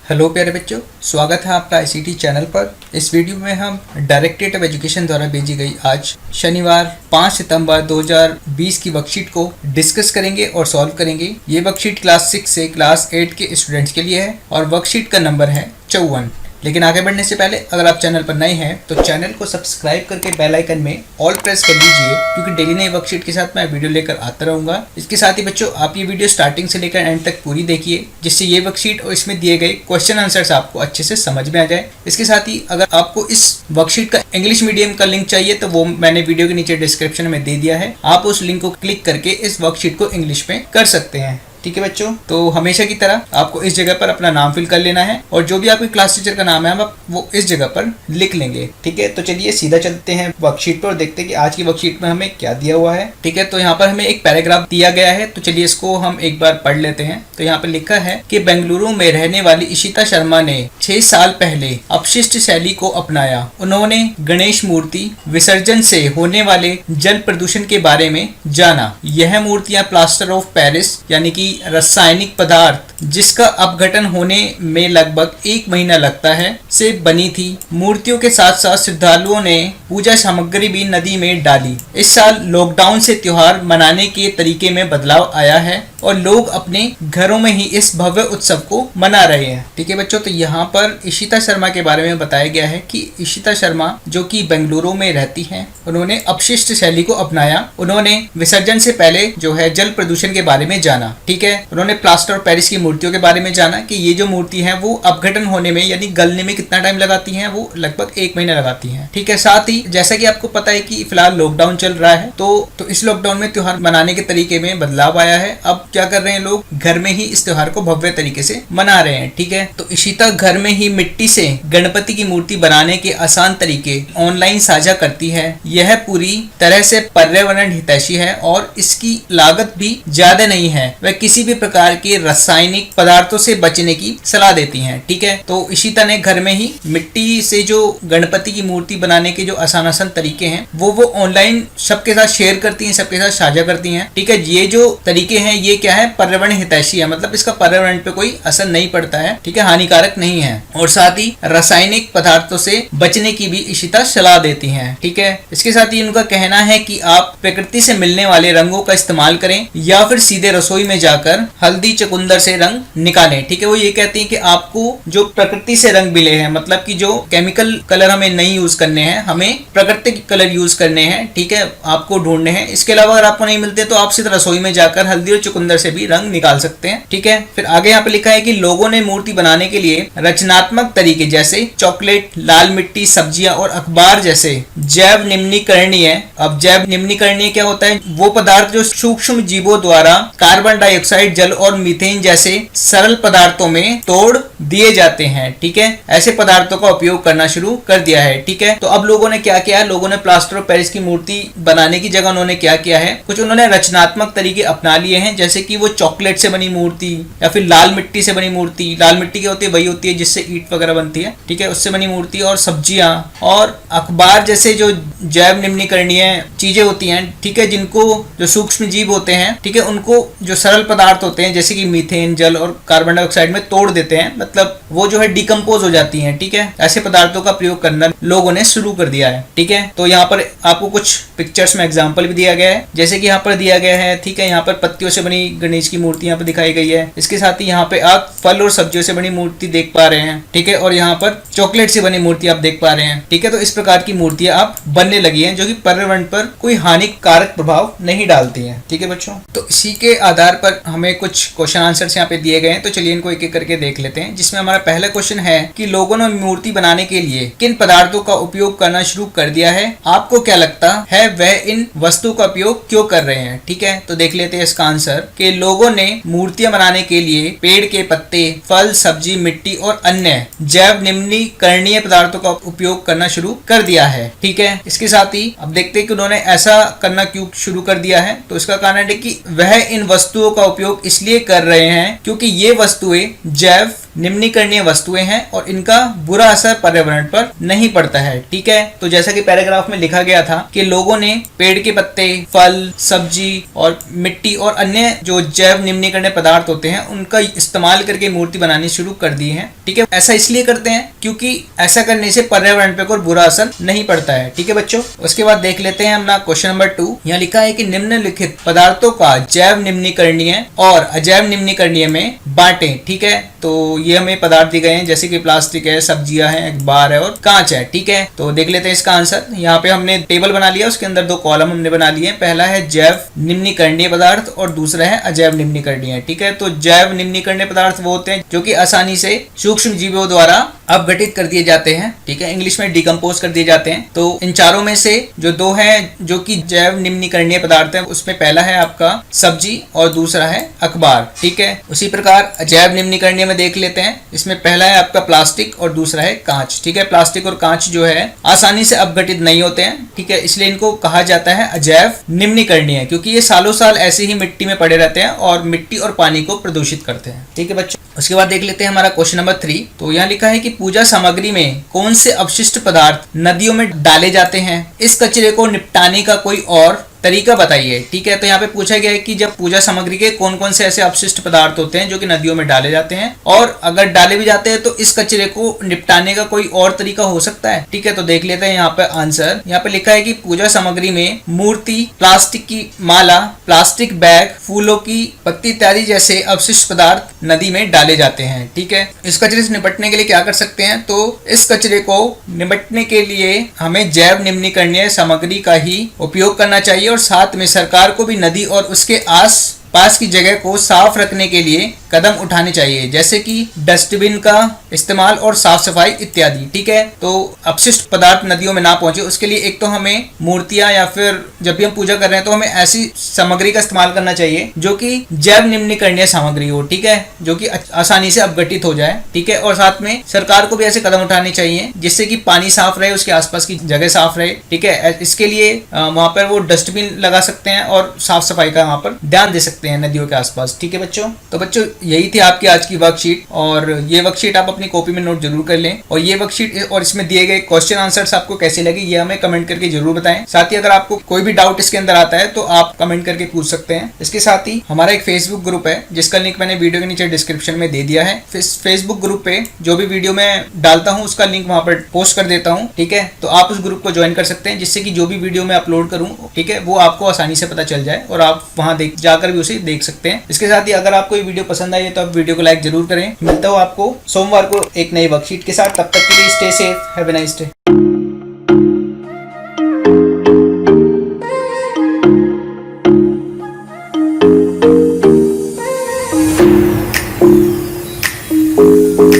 Hello प्यारे बच्चों, स्वागत है आपका ICT चैनल पर। इस वीडियो में हम डायरेक्टरेट ऑफ एजुकेशन द्वारा भेजी गई आज शनिवार 5 सितंबर 2020 की वर्कशीट को डिस्कस करेंगे और सॉल्व करेंगे। ये वर्कशीट क्लास 6 से क्लास 8 के स्टूडेंट्स के लिए है और वर्कशीट का नंबर है 54। लेकिन आगे बढ़ने से पहले अगर आप चैनल पर नए हैं तो चैनल को सब्सक्राइब करके बेल आइकन में ऑल प्रेस कर लीजिए, क्योंकि डेली नई वर्कशीट के साथ मैं वीडियो लेकर आता रहूंगा। इसके साथ ही बच्चों, आप ये वीडियो स्टार्टिंग से लेकर एंड तक पूरी देखिए, जिससे ये वर्कशीट और इसमें दिए गए क्वेश्चन आंसर्स आपको अच्छे से समझ में आ जाए। इसके साथ ही अगर आपको इस वर्कशीट का इंग्लिश मीडियम का लिंक चाहिए तो वो मैंने वीडियो के नीचे डिस्क्रिप्शन में दे दिया है। आप उस लिंक को क्लिक करके इस वर्कशीट को इंग्लिश में कर सकते हैं। ठीक है बच्चों, तो हमेशा की तरह आपको इस जगह पर अपना नाम फिल कर लेना है और जो भी आपकी क्लास टीचर का नाम है आप वो इस जगह पर लिख लेंगे। ठीक है, तो चलिए सीधा चलते हैं वर्कशीट पर और देखते हैं कि आज की वर्कशीट में हमें क्या दिया हुआ है। ठीक है, तो यहाँ पर हमें एक पैराग्राफ दिया गया है, तो चलिए इसको हम एक बार पढ़ लेते हैं। तो यहाँ पर लिखा है कि बेंगलुरु में रहने वाली इशिता शर्मा ने 6 साल पहले अपशिष्ट शैली को अपनाया। उन्होंने गणेश मूर्ति विसर्जन से होने वाले जल प्रदूषण के बारे में जाना। यह मूर्तियां प्लास्टर ऑफ पेरिस यानी कि रासायनिक पदार्थ जिसका अपघटन होने में लगभग 1 महीना लगता है से बनी थी। मूर्तियों के साथ साथ श्रद्धालुओं ने पूजा सामग्री भी नदी में डाली। इस साल लॉकडाउन से त्योहार मनाने के तरीके में बदलाव आया है और लोग अपने घरों में ही इस भव्य उत्सव को मना रहे हैं। ठीक है बच्चों, तो यहाँ पर इशिता शर्मा के बारे में बताया गया है कि इशिता शर्मा जो कि बेंगलुरु में रहती हैं, उन्होंने अपशिष्ट शैली को अपनाया। उन्होंने विसर्जन से पहले जो है जल प्रदूषण के बारे में जाना। ठीक है, उन्होंने प्लास्टर ऑफ पेरिस की मूर्तियों के बारे में जाना कि ये जो मूर्ति है वो अपघटन होने में यानी गलने में कितना टाइम लगाती हैं, वो लगभग 1 महीना लगाती हैं। ठीक है, साथ ही जैसा कि आपको पता है कि फिलहाल लॉकडाउन चल रहा है, तो इस लॉकडाउन में त्योहार मनाने के तरीके में बदलाव आया है। अब क्या कर रहे हैं लोग, घर में ही इस त्योहार को भव्य तरीके से मना रहे हैं। ठीक है, तो इशिता घर में ही मिट्टी से गणपति की मूर्ति बनाने के आसान तरीके ऑनलाइन साझा करती है। यह पूरी तरह से पर्यावरण हितैषी है और इसकी लागत भी ज्यादा नहीं है। वह किसी भी प्रकार के रासायनिक पदार्थों से बचने की सलाह देती हैं। ठीक है, तो इशिता ने घर में ही मिट्टी से जो गणपति की मूर्ति बनाने के जो आसान तरीके हैं वो ऑनलाइन सबके साथ शेयर करती हैं, सबके साथ साझा करती हैं। ठीक है, ये जो तरीके हैं ये क्या है, पर्यावरण हितैषी है, मतलब इसका पर्यावरण पे कोई असर नहीं पड़ता है। ठीक है, हानिकारक नहीं है और साथ ही रासायनिक पदार्थों से बचने की भी इशिता सलाह देती हैं। ठीक है, इसके साथ ही उनका कहना है कि आप प्रकृति से मिलने वाले रंगों का इस्तेमाल करें या फिर सीधे रसोई में जाकर हल्दी चुकंदर से रंग निकालें। ठीक है, वो ये कहती हैं कि आपको जो प्रकृति से रंग मिले हैं, मतलब कि जो केमिकल कलर हमें नहीं यूज करने हैं, हमें प्राकृतिक कलर यूज करने हैं। ठीक है, आपको ढूंढने हैं। इसके अलावा अगर आपको नहीं मिलते तो आप सीधे रसोई में जाकर हल्दी और चुकंदर से भी रंग निकाल सकते हैं। ठीक है, फिर आगे यहाँ पे लिखा है कि लोगों ने मूर्ति बनाने के लिए रचनात्मक तरीके जैसे चॉकलेट, लाल मिट्टी, सब्जियां और अखबार जैसे जैव निम्नीकरणीय। अब जैव निम्नीकरणीय क्या होता है, वो पदार्थ जो सूक्ष्म जीवों द्वारा कार्बन डाइऑक्साइड, जल और मीथेन जैसे सरल पदार्थों में तोड़ दिए जाते हैं। ठीक है, ऐसे पदार्थों का उपयोग करना शुरू कर दिया है। ठीक है, तो अब लोगों ने क्या किया है, लोगों ने प्लास्टर ऑफ पेरिस की मूर्ति बनाने की जगह उन्होंने क्या किया है, कुछ उन्होंने रचनात्मक तरीके अपना लिए हैं, जैसे कि वो चॉकलेट से बनी मूर्ति या फिर लाल मिट्टी से बनी मूर्ति। लाल मिट्टी क्या होती है, वही होती है जिससे ईंट वगैरह बनती है। ठीक है, उससे बनी मूर्ति और सब्जियां और अखबार जैसे जो जैव निम्नीकरणीय चीजें होती हैं। ठीक है, जिनको जो सूक्ष्म जीव होते हैं, ठीक है, उनको जो सरल पदार्थ होते हैं जैसे कि मीथेन, जल और कार्बन डाइऑक्साइड में तोड़ देते हैं, मतलब वो जो है डिकम्पोज हो जाती हैं। ठीक है, ऐसे पदार्थों का प्रयोग करना लोगों ने शुरू कर दिया है। ठीक है, तो यहाँ पर आपको कुछ पिक्चर्स में एग्जांपल भी दिया गया है, जैसे कि यहाँ पर दिया गया है। ठीक है, यहाँ पर पत्तियों से बनी गणेश की मूर्ति यहाँ पर दिखाई गई है। इसके साथ ही यहाँ पे आप फल और सब्जियों से बनी मूर्ति देख पा रहे हैं। ठीक है, और यहाँ पर चॉकलेट से बनी मूर्ति आप देख पा रहे हैं। ठीक है, तो इस प्रकार की मूर्तियां आप बनने लगी हैं जो कि पर्यावरण पर कोई हानिकारक प्रभाव नहीं डालती हैं। ठीक है बच्चों, तो इसी के आधार पर हमें कुछ क्वेश्चन आंसर्स यहाँ पे दिए गए हैं, तो चलिए इनको एक एक करके देख लेते हैं। जिसमें हमारा पहला क्वेश्चन है कि लोगों ने मूर्ति बनाने के लिए किन पदार्थों का उपयोग करना शुरू कर दिया है, आपको क्या लगता है वह इन वस्तु का उपयोग क्यों कर रहे हैं। ठीक है, तो देख लेते हैं इसका आंसर कि लोगों ने मूर्तियां बनाने के लिए पेड़ के पत्ते, फल, सब्जी, मिट्टी और अन्य जैव निम्नीकरणीय पदार्थों का उपयोग करना शुरू कर दिया है। ठीक है, इसके साथ ही अब देखते हैं कि उन्होंने ऐसा करना क्यों शुरू कर दिया है। तो इसका कारण है कि वह इन वस्तुओं का उपयोग इसलिए कर रहे हैं क्योंकि ये वस्तुएं जैव निम्नीकरणीय वस्तुएं हैं और इनका बुरा असर पर्यावरण पर नहीं पड़ता है। ठीक है, तो जैसा कि पैराग्राफ में लिखा गया था कि लोगों ने पेड़ के पत्ते, फल, सब्जी और मिट्टी और अन्य जो जैव निम्नीकरणीय पदार्थ होते हैं उनका इस्तेमाल करके मूर्ति बनानी शुरू कर दी है। ठीक है, ऐसा इसलिए करते हैं क्योंकि ऐसा करने से पर्यावरण पर कोई बुरा असर नहीं पड़ता है। ठीक है बच्चों, उसके बाद देख लेते हैं अपना क्वेश्चन नंबर 2। यहाँ लिखा है कि निम्नलिखित पदार्थों का जैव निम्नीकरणीय और अजैव निम्नीकरणीय में बांटें। ठीक है, तो ये हमें पदार्थ दिए गए हैं जैसे कि प्लास्टिक है, सब्जियां हैं, अखबार है और कांच है। ठीक है, तो देख लेते हैं इसका आंसर। यहाँ पे हमने टेबल बना लिया, उसके अंदर 2 कॉलम हमने बना लिए। पहला है जैव निम्नीकरणीय पदार्थ और दूसरा है अजैव निम्नीकरणीय। ठीक है, तो जैव निम्नीकरणीय पदार्थ वो होते हैं जो कि आसानी से सूक्ष्म जीवों द्वारा अपघटित कर दिए जाते हैं। ठीक है, इंग्लिश में डिकम्पोज कर दिए जाते हैं। तो इन चारों में से जो 2 हैं जो कि जैव निम्नीकरणीय पदार्थ है, उसमें पहला है आपका सब्जी और दूसरा है अखबार। ठीक है, उसी प्रकार अजैव निम्नीकरणीय में देख लेते हैं। इसमें पहला है आपका प्लास्टिक और दूसरा है कांच। ठीक है, प्लास्टिक और कांच जो है आसानी से अपघटित नहीं होते हैं। ठीक है, इसलिए इनको कहा जाता है अजैव निम्नीकरणीय, क्योंकि ये सालों साल ऐसे ही मिट्टी में पड़े रहते हैं और मिट्टी और पानी को प्रदूषित करते हैं। ठीक है बच्चों, उसके बाद देख लेते हैं हमारा क्वेश्चन नंबर 3। तो यहाँ लिखा है कि पूजा सामग्री में कौन से अपशिष्ट पदार्थ नदियों में डाले जाते हैं, इस कचरे को निपटाने का कोई और तरीका बताइए। ठीक है, तो यहाँ पे पूछा गया है कि जब पूजा सामग्री के कौन कौन से ऐसे अपशिष्ट पदार्थ होते हैं जो कि नदियों में डाले जाते हैं, और अगर डाले भी जाते हैं तो इस कचरे को निपटाने का कोई और तरीका हो सकता है। ठीक है, तो देख लेते हैं यहाँ पे आंसर। यहाँ पे लिखा है कि पूजा सामग्री में मूर्ति, प्लास्टिक की माला, प्लास्टिक बैग, फूलों की पत्ती इत्यादि जैसे अपशिष्ट पदार्थ नदी में डाले जाते हैं। ठीक है, इस कचरे से निपटने के लिए क्या कर सकते हैं, तो इस कचरे को निपटने के लिए हमें जैव निम्नीकरणीय सामग्री का ही उपयोग करना चाहिए और साथ में सरकार को भी नदी और उसके आस पास की जगह को साफ रखने के लिए कदम उठाने चाहिए, जैसे कि डस्टबिन का इस्तेमाल और साफ सफाई इत्यादि। ठीक है, तो अपशिष्ट पदार्थ नदियों में ना पहुंचे उसके लिए एक तो हमें मूर्तियां या फिर जब भी हम पूजा कर रहे हैं तो हमें ऐसी सामग्री का इस्तेमाल करना चाहिए जो कि जैव निम्नीकरणीय सामग्री हो। ठीक है, जो कि आसानी से अपघटित हो जाए। ठीक है, और साथ में सरकार को भी ऐसे कदम उठाने चाहिए जिससे कि पानी साफ रहे, उसके आसपास की जगह साफ रहे। ठीक है, इसके लिए वहां पर वो डस्टबिन लगा सकते हैं और साफ सफाई का वहां पर ध्यान दे सकते हैं नदियों के आसपास। ठीक है बच्चों, तो बच्चों यही थी आपकी आज की वर्कशीट, और ये वर्कशीट आप अपनी कॉपी में नोट जरूर कर लें। और ये वर्कशीट और इसमें दिए गए क्वेश्चन आंसर्स आपको कैसे लगे ये हमें कमेंट करके जरूर बताएं। साथ ही अगर आपको कोई भी डाउट इसके अंदर आता है तो आप कमेंट करके पूछ सकते हैं। इसके साथ ही हमारा एक फेसबुक ग्रुप है जिसका लिंक मैंने वीडियो के नीचे डिस्क्रिप्शन में दे दिया है। फेसबुक ग्रुप पे जो भी वीडियो मैं डालता हूँ उसका लिंक वहां पर पोस्ट कर देता हूँ। ठीक है, तो आप उस ग्रुप को ज्वाइन कर सकते हैं जिससे कि जो भी वीडियो मैं अपलोड करूँ, ठीक है, वो आपको आसानी से पता चल जाए और आप वहां जाकर भी उसे देख सकते हैं। इसके साथ ही अगर आपको ये वीडियो पसंद आई है तो आप वीडियो को लाइक जरूर करें। मिलता हूँ आपको सोमवार को एक नई वर्कशीट के साथ। तब तक के लिए stay safe, have a nice day.